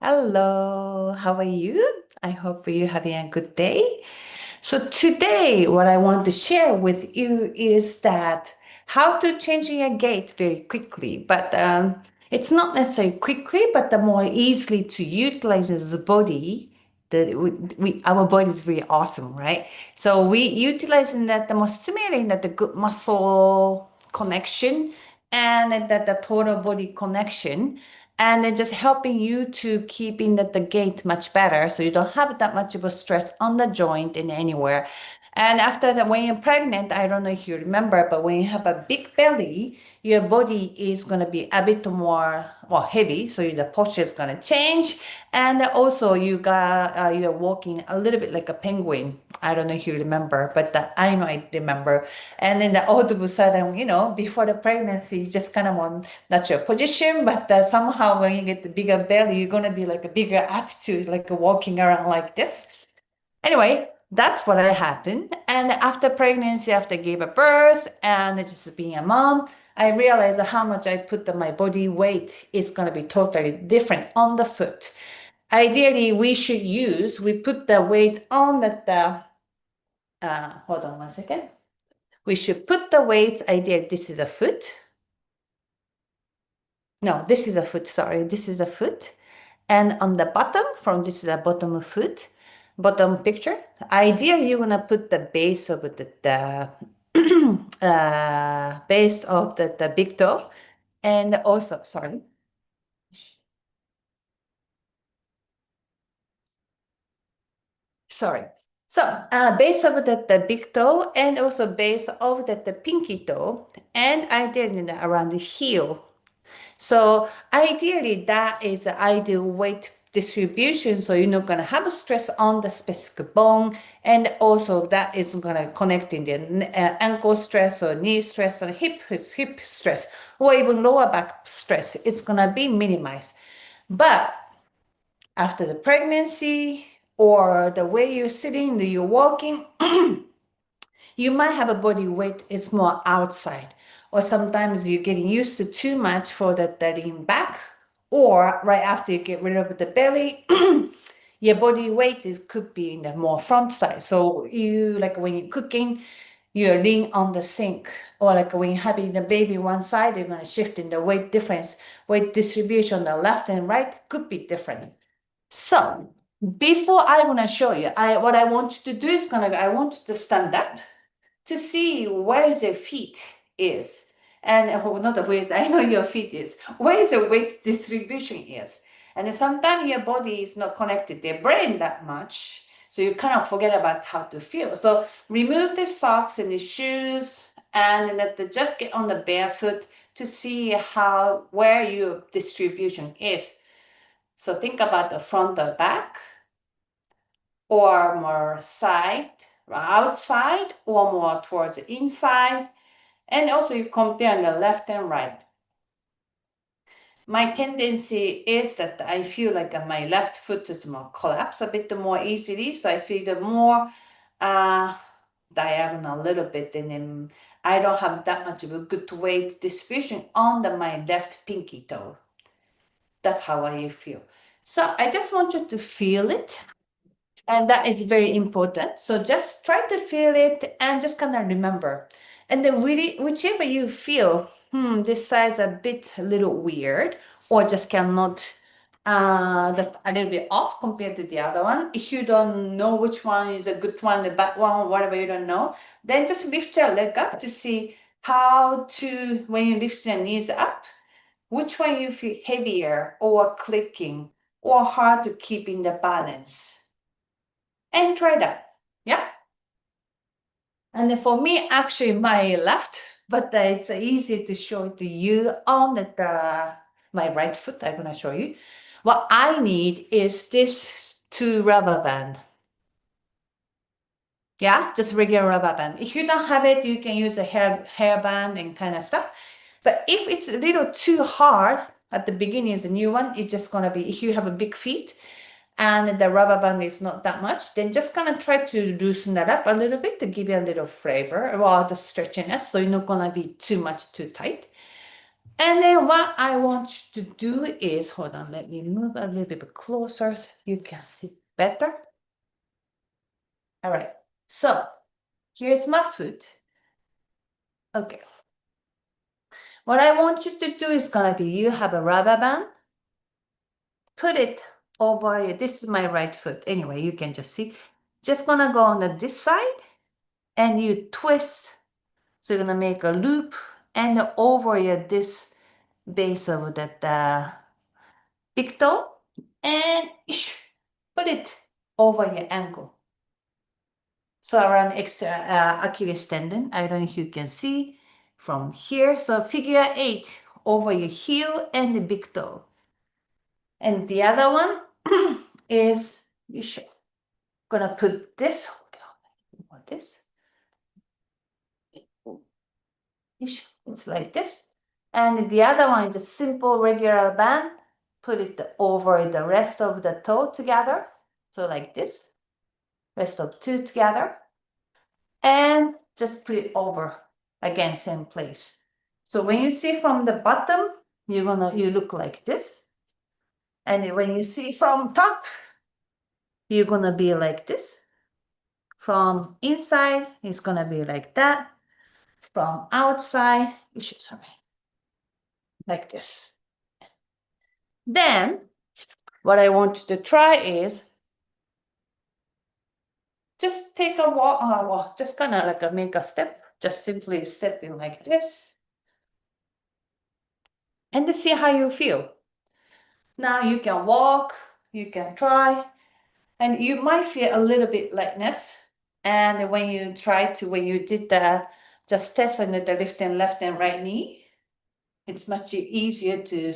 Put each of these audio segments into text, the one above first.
Hello, how are you? I hope you're having a good day. So today, what I want to share with you is that how to change your gait very quickly, but it's not necessarily quickly, but the more easily to utilize the body. Our body is very awesome, right? So we utilizing that the more stimulating that the good muscle connection and that the total body connection and then just helping you to keep in the gait much better so you don't have that much of a stress on the joint in anywhere. And after that, when you're pregnant, I don't know if you remember, but when you have a big belly, your body is going to be a bit more, well, heavy. So the posture is going to change. And also you're walking a little bit like a penguin. I don't know if you remember, but I might remember. And then all of a sudden, before the pregnancy, you just kind of on natural position, but somehow when you get the bigger belly, you're going to be like a bigger attitude, like walking around like this. Anyway, that's what happened. And after pregnancy, after I gave a birth and just being a mom, I realized how much I put my body weight is going to be totally different on the foot. Ideally, we put the weight on hold on one second. We should put the weights, ideally, this is a foot. No, this is a foot, sorry, this is a foot. And on the bottom, this is a bottom of foot, bottom picture. Ideally, you're gonna put the base of the base of the big toe, and also, sorry. So base of the big toe, and also base of the pinky toe, and ideally around the heel. So ideally, that is the ideal weight distribution. So you're not going to have a stress on the specific bone. And also that is going to connect in the ankle stress or knee stress or hip stress or even lower back stress. It's going to be minimized. But after the pregnancy or the way you're sitting, you're walking, you might have a body weight is more outside, or sometimes you're getting used to too much for that lean back, or right after you get rid of the belly, your body weight could be in the more front side. So you like when you're cooking, you're lean on the sink, or like when you're having the baby one side, you're going to shift in the weight difference, weight distribution, the left and right could be different. So before I want to show you, what I want you to do is I want you to stand up to see where the feet is. And not the ways, I know your feet is, where the weight distribution is. And sometimes your body is not connected to your brain that much. So you kind of forget about how to feel. So remove the socks and the shoes and just get on the barefoot to see where your distribution is. So think about the front or back, or more side, outside, or more towards the inside. And also you compare the left and right. My tendency is that I feel like my left foot is more collapse a bit more easily. So I feel the more diagonal a little bit, and then I don't have that much of a good weight distribution on my left pinky toe. That's how I feel. So I just want you to feel it. And that is very important. So just try to feel it and just kind of remember. And then really, whichever you feel, this size a little weird, or just cannot, that a little bit off compared to the other one. If you don't know which one is a good one, the bad one, whatever you don't know, then just lift your leg up to see when you lift your knees up, which one you feel heavier or clicking or hard to keep in the balance. And try that. Yeah. And then for me, actually, my left, but it's easy to show to you on my right foot. I'm going to show you. What I need is this two rubber band. Yeah, just regular rubber band. If you don't have it, you can use a hair band and kind of stuff. But if it's a little too hard at the beginning, is a new one, it's just going to be, if you have a big feet, and the rubber band is not that much, then just gonna try to loosen that up a little bit to give you a little flavor or the stretchiness, so you're not gonna be too tight. And then what I want you to do is, hold on, let me move a little bit closer so you can see better. All right, so here's my foot. Okay. What I want you to do is gonna be, you have a rubber band, put it over, this is my right foot. Anyway, you can just see, just gonna go on this side and you twist. So you're gonna make a loop and over this base of that big toe and put it over your ankle. So around Achilles tendon, I don't know if you can see from here. So figure 8 over your heel and the big toe. And the other one is gonna put this, this. It's like this. And the other one is a simple regular band. Put it over the rest of the toe together. So like this. Rest of two together. And just put it over. Again, same place. So when you see from the bottom, you look like this. And when you see from top, you're gonna be like this. From inside, it's gonna be like that. From outside, like this. Then, what I want you to try is just take a walk, just kind of like make a step, just simply stepping like this. And to see how you feel. Now you can walk, you can try, and you might feel a little bit lightness. And when you did the just test on the lifting left and right knee, it's much easier to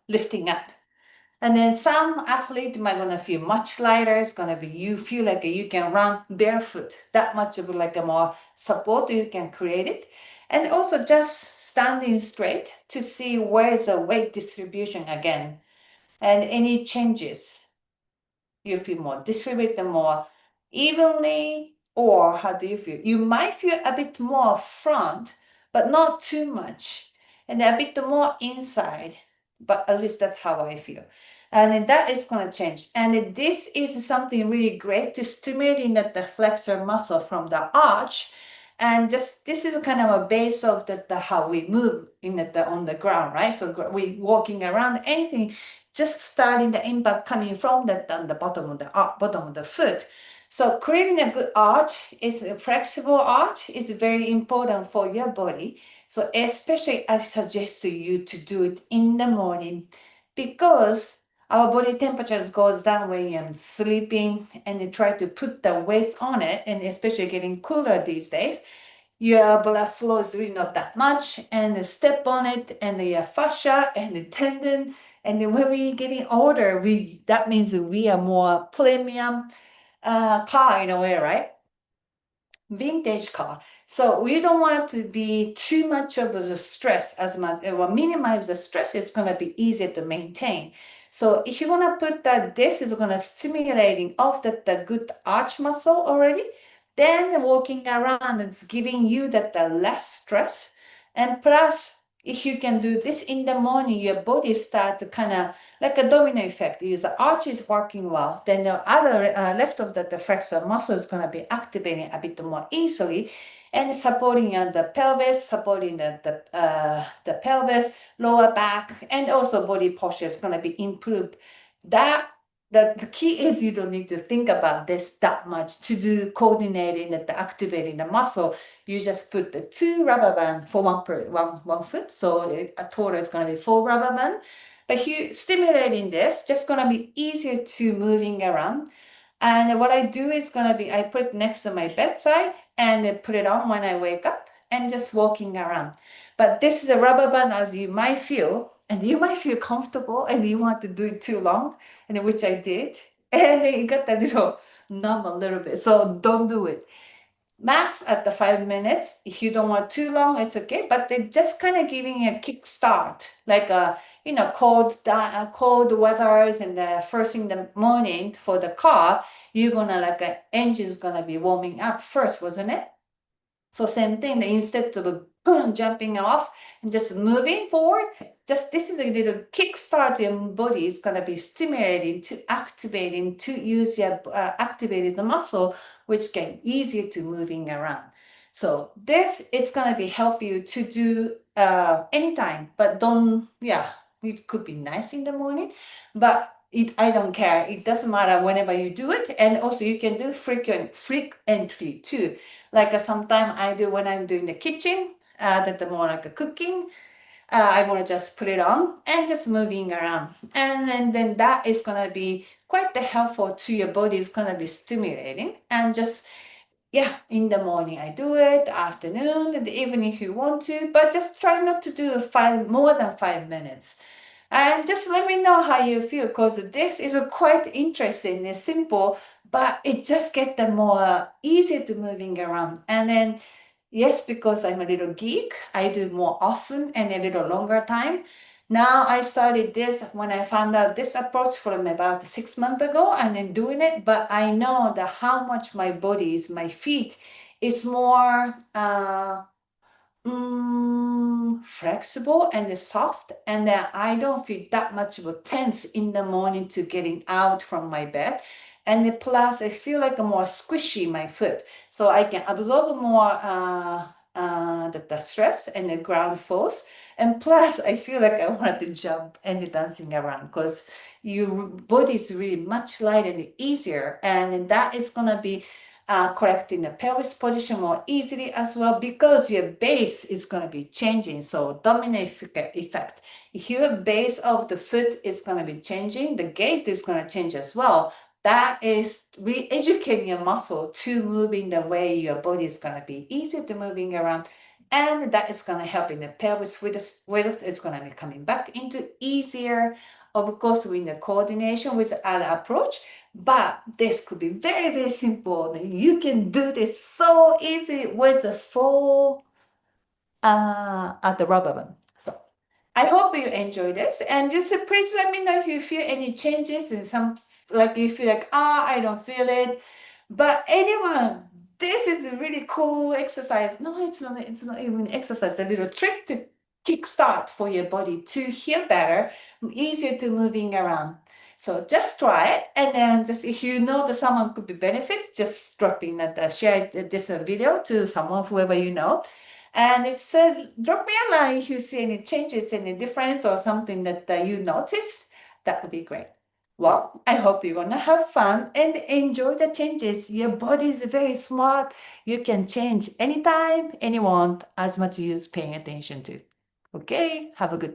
lifting up. And then some athlete might gonna feel much lighter. It's gonna be you feel like you can run barefoot. That much of like a more support you can create it. And also just standing straight to see where's the weight distribution again. And any changes. You feel more distributed more evenly, or how do you feel? You might feel a bit more front, but not too much. And a bit more inside, but at least that's how I feel. And that is going to change. And this is something really great to stimulating the flexor muscle from the arch. And just this is kind of a base of the how we move on the ground, right? So we walking around anything, just starting the impact coming from on the bottom of the foot. So creating a good arch is a flexible arch is very important for your body. So especially I suggest to you to do it in the morning because our body temperature goes down when you're sleeping and you try to put the weights on it, and especially getting cooler these days, your blood flow is really not that much, and step on it, and your fascia and the tendon, and then when we getting older, that means we are more premium car in a way, right? Vintage car. So we don't want to be too much of the stress as much, or minimize the stress. It's going to be easier to maintain. So if you're going to put that, this is going to stimulating of the good arch muscle already. Then walking around is giving you the less stress. And plus, if you can do this in the morning, your body start to kind of like a domino effect. Is the arch is working well, then the other left of the flexor muscle is going to be activating a bit more easily, and supporting the pelvis, supporting the pelvis, lower back, and also body posture is going to be improved. The key is you don't need to think about this that much to do coordinating and activating the muscle. You just put the 2 rubber band for one foot, so a total is going to be 4 rubber band. But you stimulating this, just going to be easier to moving around. And what I do is going to be, I put it next to my bedside and put it on when I wake up and just walking around. But this is a rubber band as you might feel, and you might feel comfortable and you want to do it too long, and which I did. And then you got a little numb a little bit. So don't do it. Max at the 5 minutes. If you don't want too long, it's okay. But they're just kind of giving a kick start, like cold weathers and the first in the morning for the car. You're gonna engine's gonna be warming up first, wasn't it? So same thing, instead of boom, jumping off and just moving forward, just this is a little kickstart. Your body is gonna be stimulating to activating to use your activated the muscle, which get easier to moving around. So this it's gonna be help you to do anytime, but don't it could be nice in the morning, but I don't care. It doesn't matter whenever you do it, and also you can do frequently too. Like sometime I do when I'm doing the kitchen, that the more like a cooking, I want to just put it on and just moving around. And then that is going to be quite the helpful to your body. It's going to be stimulating. And just, yeah, in the morning I do it, afternoon, in the evening if you want to, but just try not to do more than 5 minutes. And just let me know how you feel, because this is a quite interesting. It's simple, but it just get the more easier to moving around. And then, yes, because I'm a little geek, I do more often and a little longer time. Now I started this when I found out this approach from about 6 months ago, and then doing it. But I know that how much my body is, my feet is more flexible and soft, and then I don't feel that much of a tense in the morning to getting out from my bed. And plus I feel like a more squishy my foot, so I can absorb more the stress and the ground force. And plus I feel like I want to jump and dancing around, because your body is really much lighter and easier, and that is going to be correcting the pelvis position more easily as well, because your base is going to be changing. So dominant effect. If your base of the foot is going to be changing, the gait is going to change as well. That is re-educating your muscle to move in the way your body is going to be easier to moving around. And that is going to help in the pelvis width. It's going to be coming back into easier, of course, with the coordination with other approach. But this could be very, very simple. You can do this so easy with a full at the rubber band. So I hope you enjoy this, and just please let me know if you feel any changes in some, like you feel like, I don't feel it. But anyone, this is a really cool exercise. No, it's not even exercise, a little trick to kickstart for your body to heal better, easier to moving around. So just try it, and then just if you know that someone could be benefit, just drop in that share this video to someone, whoever you know. And it said, drop me a line if you see any changes, any difference, or something that you notice. That would be great. Well, I hope you're going to have fun and enjoy the changes. Your body is very smart. You can change anytime, anyone, as much as you're paying attention to. Okay, have a good day.